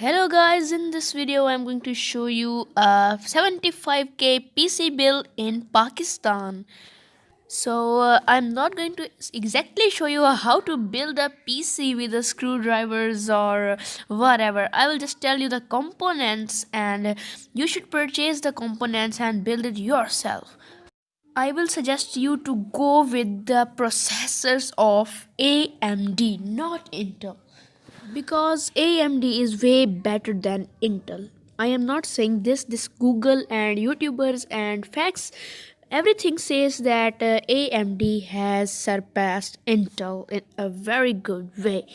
Hello guys, in this video I'm going to show you a 75k PC build in Pakistan. I'm not going to exactly show you how to build a PC with the screwdrivers or whatever. I will just tell you the components and you should purchase the components and build it yourself. I will suggest you to go with the processors of AMD, not Intel, because AMD is way better than Intel. I am not saying this Google and YouTubers and facts, everything says that AMD has surpassed Intel in a very good way,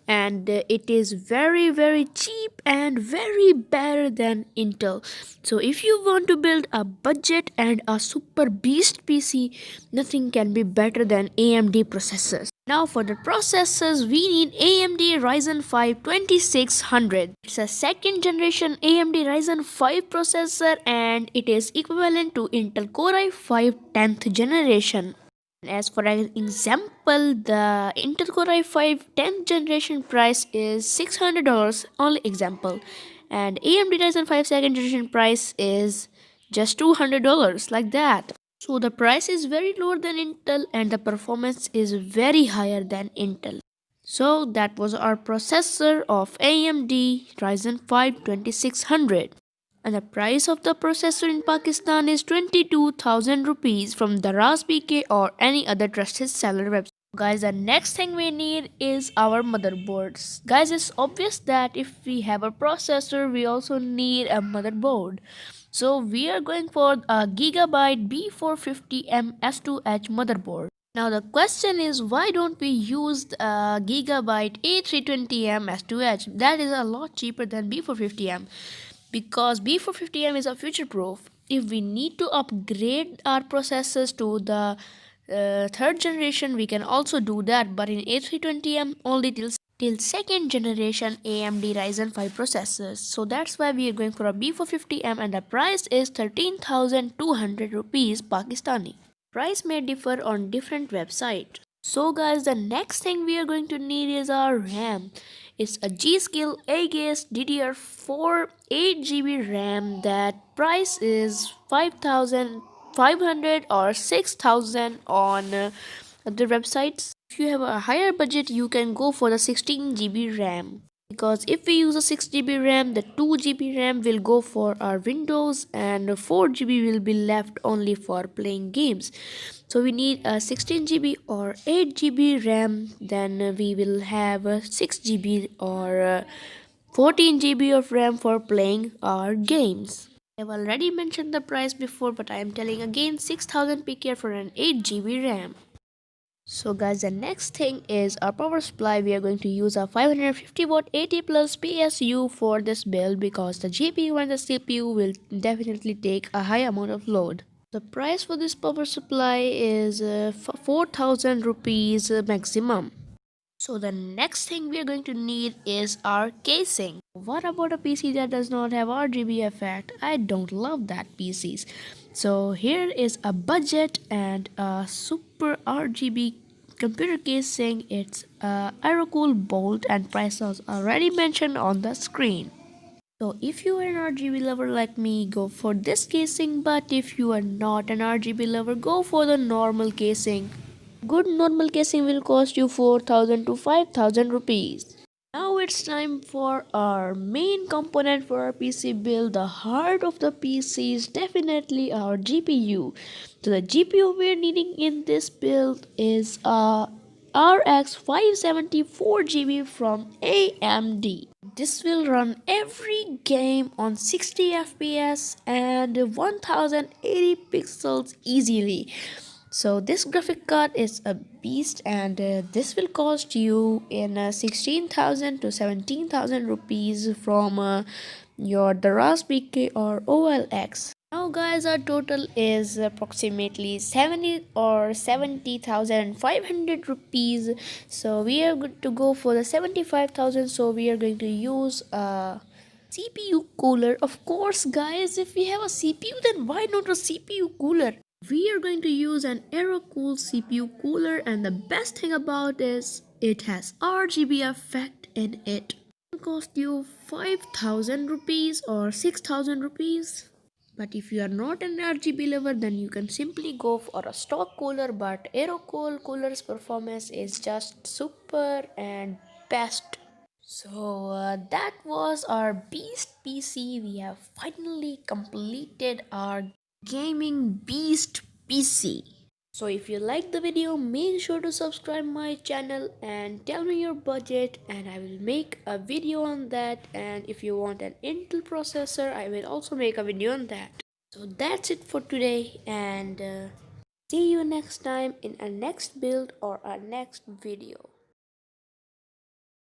and it is very cheap and very better than Intel. So if you want to build a budget and a super beast PC, nothing can be better than AMD processors. Now for the processors, we need AMD Ryzen 5 2600. It's a second generation AMD Ryzen 5 processor and it is equivalent to Intel Core i5 10th generation. As for an example, the Intel Core i5 10th generation price is $600, only example. And AMD Ryzen 5 second generation price is just $200, like that. So the price is very lower than Intel and the performance is very higher than Intel. So that was our processor of AMD Ryzen 5 2600. And the price of the processor in Pakistan is 22,000 rupees from Daraz BK or any other trusted seller website. Guys, the next thing we need is our motherboards. Guys, it's obvious that if we have a processor, we also need a motherboard. So we are going for a Gigabyte B450M S2H motherboard. Now the question is, why don't we use a Gigabyte A320M S2H? That is a lot cheaper than B450M, because B450M is a future proof. If we need to upgrade our processors to the third generation, we can also do that, but in A320M only till second generation AMD Ryzen 5 processors. So that's why we are going for a B450M and the price is 13,200 rupees Pakistani. Price may differ on different websites. So guys, the next thing we are going to need is our RAM. It's a G-Skill A-Gas DDR4 8GB RAM. That price is 5,500 or 6,000 on other websites. If you have a higher budget, you can go for the 16GB RAM. Because if we use a 6GB RAM, the 2GB RAM will go for our Windows and 4GB will be left only for playing games. So we need a 16GB or 8GB RAM, then we will have a 6GB or 14GB of RAM for playing our games. I've already mentioned the price before, but I am telling again, 6,000 PK for an 8GB RAM. So guys, the next thing is our power supply. We are going to use a 550 watt 80 plus PSU for this build because the GPU and the CPU will definitely take a high amount of load. The price for this power supply is 4,000 rupees maximum. So the next thing we are going to need is our casing. What about a PC that does not have RGB effect? I don't love that PCs. So here is a budget and a super RGB computer casing. It's a Aerocool Bolt and price was already mentioned on the screen. So if you are an RGB lover like me, go for this casing, but if you are not an RGB lover, go for the normal casing. Good normal casing will cost you 4,000 to 5,000 rupees. Now it's time for our main component for our PC build. The heart of the PC is definitely our GPU. So the GPU we're needing in this build is a RX 574GB from AMD. This will run every game on 60 FPS and 1080 pixels easily. So this graphic card is a beast and this will cost you in 16,000 to 17,000 rupees from your Daraz BK or OLX. Now guys, our total is approximately 70 or 70,500 rupees. So we are going to go for the 75,000. So we are going to use a CPU cooler. Of course guys, if we have a CPU, then why not a CPU cooler? We are going to use an Aerocool CPU cooler, and the best thing about is it has RGB effect in it. cost you 5,000 rupees or 6,000 rupees. But if you are not an RGB lover, then you can simply go for a stock cooler. But Aerocool cooler's performance is just super and best. So that was our beast PC. We have finally completed our gaming beast PC. So if you like the video, make sure to subscribe my channel and tell me your budget and I will make a video on that. And if you want an Intel processor, I will also make a video on that. So that's it for today, and see you next time in a next build or a next video.